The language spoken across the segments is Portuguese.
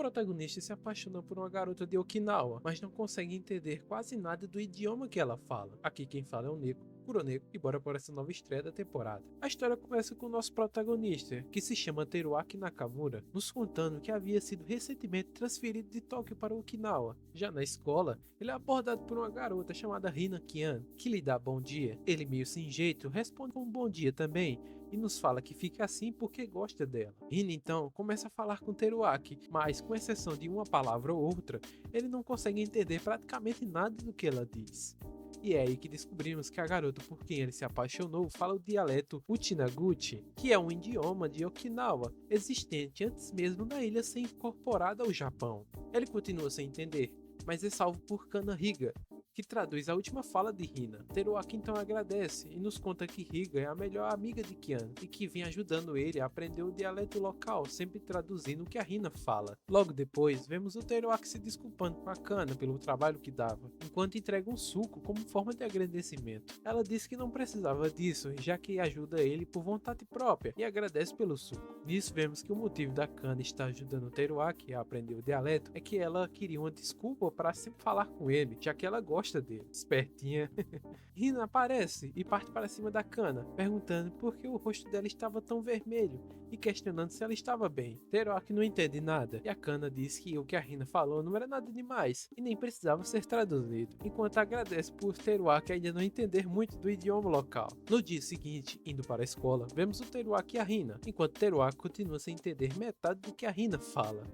protagonista se apaixona por uma garota de Okinawa, mas não consegue entender quase nada do idioma que ela fala. Aqui quem fala é o Neko, Kuroneko, e bora por essa nova estreia da temporada. A história começa com o nosso protagonista, que se chama Teruaki Nakamura, nos contando que havia sido recentemente transferido de Tóquio para Okinawa. Já na escola, ele é abordado por uma garota chamada Rina Kian, que lhe dá bom dia. Ele, meio sem jeito, responde com um bom dia também, e nos fala que fica assim porque gosta dela. Rina então começa a falar com Teruaki, mas com exceção de uma palavra ou outra, ele não consegue entender praticamente nada do que ela diz. E é aí que descobrimos que a garota por quem ele se apaixonou fala o dialeto Uchinaguchi, que é um idioma de Okinawa, existente antes mesmo da ilha ser incorporada ao Japão. Ele continua sem entender, mas é salvo por Kana Higa, que traduz a última fala de Rina. Teruaki então agradece e nos conta que Higa é a melhor amiga de Kian e que vem ajudando ele a aprender o dialeto local, sempre traduzindo o que a Rina fala. Logo depois, vemos o Teruaki se desculpando com a Kana pelo trabalho que dava, enquanto entrega um suco como forma de agradecimento. Ela diz que não precisava disso, já que ajuda ele por vontade própria, e agradece pelo suco. Nisso vemos que o motivo da Kana estar ajudando o Teruaki a aprender o dialeto é que ela queria uma desculpa para sempre falar com ele, já que ela gosta dele. Espertinha. Rina aparece e parte para cima da Kana, perguntando por que o rosto dela estava tão vermelho e questionando se ela estava bem. Teruaki não entende nada e a Kana diz que o que a Rina falou não era nada demais e nem precisava ser traduzido, enquanto agradece por Teruaki ainda não entender muito do idioma local. No dia seguinte, indo para a escola, vemos o Teruaki e a Rina, enquanto Teruaki continua sem entender metade do que a Rina fala.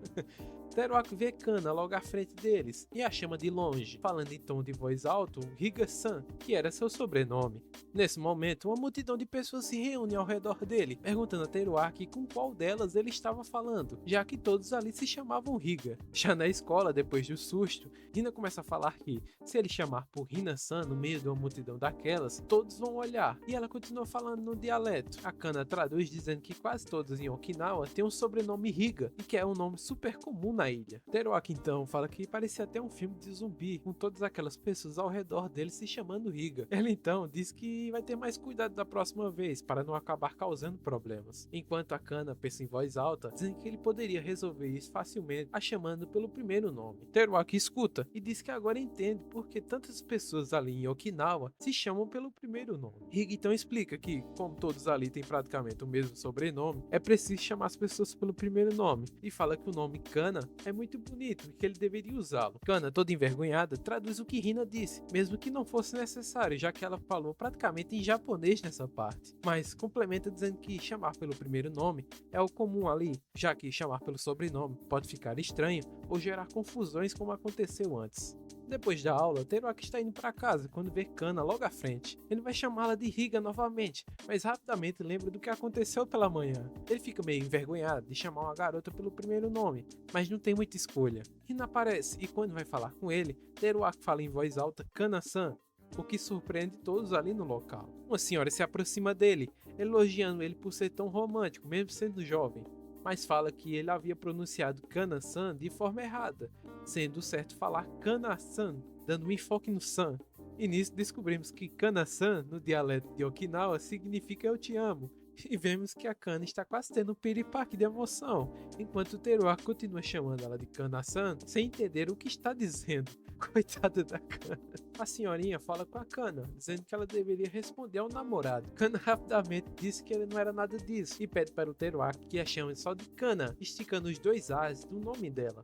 Teruaki vê Kana logo à frente deles e a chama de longe, falando em tom de voz alto Higa-san, que era seu sobrenome. Nesse momento, uma multidão de pessoas se reúne ao redor dele, perguntando a Teruaki com qual delas ele estava falando, já que todos ali se chamavam Higa. Já na escola, depois do susto, Rina começa a falar que, se ele chamar por Hina-san no meio de uma multidão daquelas, todos vão olhar, e ela continua falando no dialeto. A Kana traduz dizendo que quase todos em Okinawa têm um sobrenome Higa, e que é um nome super comum na ilha. Teruaki então fala que parecia até um filme de zumbi, com todas aquelas pessoas ao redor dele se chamando Higa. Ele então diz que vai ter mais cuidado da próxima vez, para não acabar causando problemas. Enquanto a Kana pensa em voz alta, dizendo que ele poderia resolver isso facilmente, a chamando pelo primeiro nome. Teruaki escuta e diz que agora entende porque tantas pessoas ali em Okinawa se chamam pelo primeiro nome. Higa então explica que, como todos ali têm praticamente o mesmo sobrenome, é preciso chamar as pessoas pelo primeiro nome, e fala que o nome Kana é muito bonito e que ele deveria usá-lo. Kana, toda envergonhada, traduz o que Rina disse, mesmo que não fosse necessário, já que ela falou praticamente em japonês nessa parte. Mas complementa dizendo que chamar pelo primeiro nome é o comum ali, já que chamar pelo sobrenome pode ficar estranho ou gerar confusões como aconteceu antes. Depois da aula, Teruaki está indo para casa quando vê Kana logo à frente. Ele vai chamá-la de Higa novamente, mas rapidamente lembra do que aconteceu pela manhã. Ele fica meio envergonhado de chamar uma garota pelo primeiro nome, mas não tem muita escolha. Rina aparece e quando vai falar com ele, Teruaki fala em voz alta Kana-san, o que surpreende todos ali no local. Uma senhora se aproxima dele, elogiando ele por ser tão romântico, mesmo sendo jovem, mas fala que ele havia pronunciado Kana-san de forma errada, sendo certo falar Kana-san, dando um enfoque no san. E nisso descobrimos que Kana-san, no dialeto de Okinawa, significa eu te amo. E vemos que a Kana está quase tendo um piripaque de emoção, enquanto o Teruaki continua chamando ela de Kana-san sem entender o que está dizendo. Coitada da Kana. A senhorinha fala com a Kana, dizendo que ela deveria responder ao namorado. Kana rapidamente disse que ele não era nada disso e pede para o Teruaki que a chame só de Kana, esticando os dois A's do nome dela.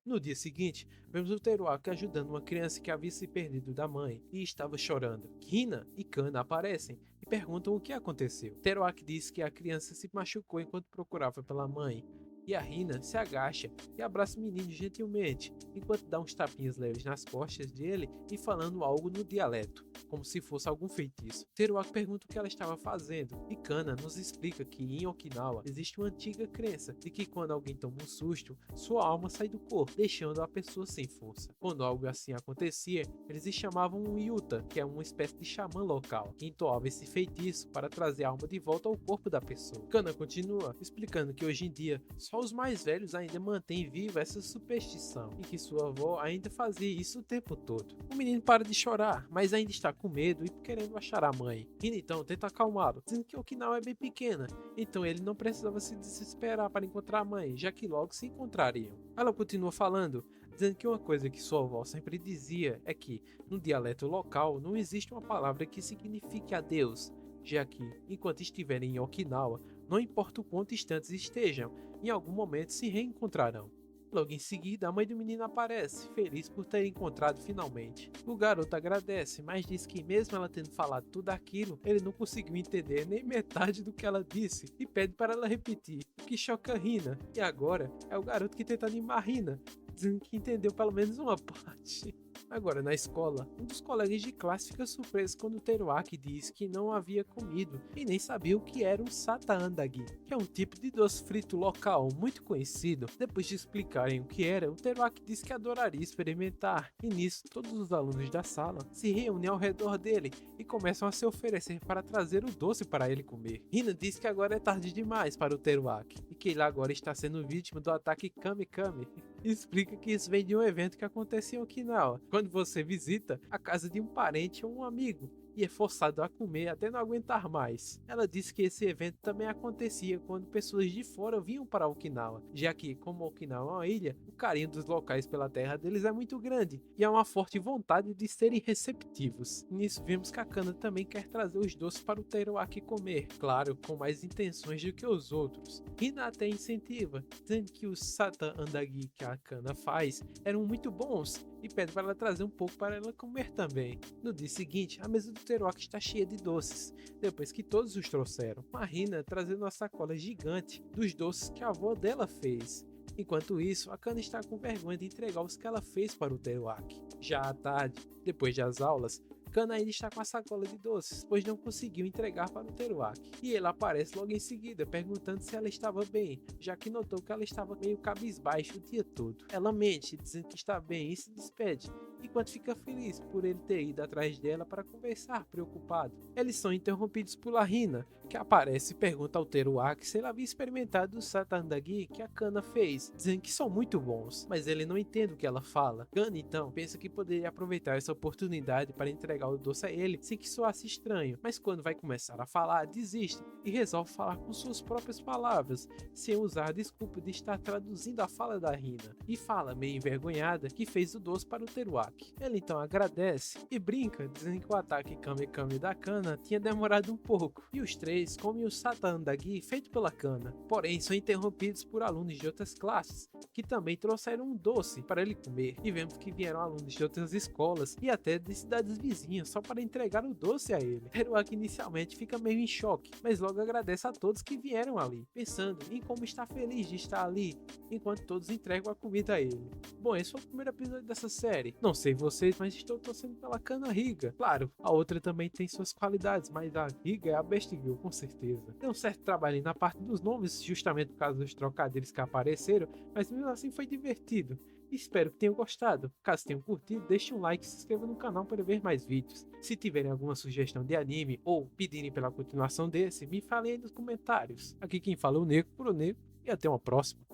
No dia seguinte, vemos o Teruaki ajudando uma criança que havia se perdido da mãe e estava chorando. Rina e Kana aparecem e perguntam o que aconteceu. Teruaki diz que a criança se machucou enquanto procurava pela mãe. E a Rina se agacha e abraça o menino gentilmente, enquanto dá uns tapinhas leves nas costas dele e falando algo no dialeto, como se fosse algum feitiço. Teruaki pergunta o que ela estava fazendo, e Kana nos explica que em Okinawa existe uma antiga crença de que quando alguém toma um susto, sua alma sai do corpo, deixando a pessoa sem força. Quando algo assim acontecia, eles se chamavam um Yuta, que é uma espécie de xamã local, que entoava esse feitiço para trazer a alma de volta ao corpo da pessoa. Kana continua explicando que hoje em dia Só os mais velhos ainda mantêm viva essa superstição, e que sua avó ainda fazia isso o tempo todo. O menino para de chorar, mas ainda está com medo e querendo achar a mãe. Hina então tenta acalmá-lo, dizendo que Okinawa é bem pequena, então ele não precisava se desesperar para encontrar a mãe, já que logo se encontrariam. Ela continua falando, dizendo que uma coisa que sua avó sempre dizia é que, no dialeto local, não existe uma palavra que signifique adeus, já que, enquanto estiverem em Okinawa, não importa o quanto distantes estejam, em algum momento se reencontrarão. Logo em seguida, a mãe do menino aparece, feliz por ter encontrado finalmente. O garoto agradece, mas diz que mesmo ela tendo falado tudo aquilo, ele não conseguiu entender nem metade do que ela disse e pede para ela repetir, o que choca Hina. E agora é o garoto que tenta animar Hina, dizendo que entendeu pelo menos uma parte. Agora, na escola, um dos colegas de classe fica surpreso quando Teruaki diz que não havia comido e nem sabia o que era um sataandagi, que é um tipo de doce frito local muito conhecido. Depois de explicarem o que era, o Teruaki diz que adoraria experimentar, e nisso todos os alunos da sala se reúnem ao redor dele e começam a se oferecer para trazer o doce para ele comer. Hina diz que agora é tarde demais para o Teruaki e que ele agora está sendo vítima do ataque Kame Kame. Explica que isso vem de um evento que acontece em Okinawa, quando você visita a casa de um parente ou um amigo e é forçado a comer até não aguentar mais. Ela disse que esse evento também acontecia quando pessoas de fora vinham para Okinawa, já que, como Okinawa é uma ilha, o carinho dos locais pela terra deles é muito grande e há uma forte vontade de serem receptivos. Nisso vemos que a Kana também quer trazer os doces para o Teruaki comer, claro, com mais intenções do que os outros. Hina até incentiva, dizendo que os satan andagi que a Kana faz eram muito bons e pede para ela trazer um pouco para ela comer também. No dia seguinte, a mesa do Teruaki está cheia de doces, depois que todos os trouxeram. A Hina trazendo uma sacola gigante dos doces que a avó dela fez. Enquanto isso, a Kana está com vergonha de entregar os que ela fez para o Teruaki. Já à tarde, depois das aulas, Kana ainda está com a sacola de doces, pois não conseguiu entregar para o Teruaki. E ele aparece logo em seguida, perguntando se ela estava bem, já que notou que ela estava meio cabisbaixo o dia todo. Ela mente, dizendo que está bem e se despede, enquanto fica feliz por ele ter ido atrás dela para conversar, preocupado. Eles são interrompidos por Hina, que aparece e pergunta ao Teruaki se ele havia experimentado o sataandagi que a Kana fez, dizendo que são muito bons, mas ele não entende o que ela fala. Kana então pensa que poderia aproveitar essa oportunidade para entregar o doce a ele sem que soasse estranho, mas quando vai começar a falar, desiste e resolve falar com suas próprias palavras, sem usar a desculpa de estar traduzindo a fala da Hina, e fala, meio envergonhada, que fez o doce para o Teruaki. Ele então agradece e brinca, dizendo que o ataque Kame Kame da Kana tinha demorado um pouco, e os três comem o sataandagi feito pela Kana, porém são interrompidos por alunos de outras classes, que também trouxeram um doce para ele comer, e vemos que vieram alunos de outras escolas e até de cidades vizinhas só para entregar o doce a ele. Teruaki inicialmente fica meio em choque, mas logo agradece a todos que vieram ali, pensando em como está feliz de estar ali, enquanto todos entregam a comida a ele. Bom, esse foi o primeiro episódio dessa série. Não sei vocês, mas estou torcendo pela Kana Higa. Claro, a outra também tem suas qualidades, mas a Higa é a best girl, com certeza. Tem um certo trabalho na parte dos nomes, justamente por causa dos trocadilhos que apareceram, mas mesmo assim foi divertido. Espero que tenham gostado. Caso tenham curtido, deixe um like e se inscreva no canal para ver mais vídeos. Se tiverem alguma sugestão de anime ou pedirem pela continuação desse, me falem aí nos comentários. Aqui quem fala é o Neko, e até uma próxima.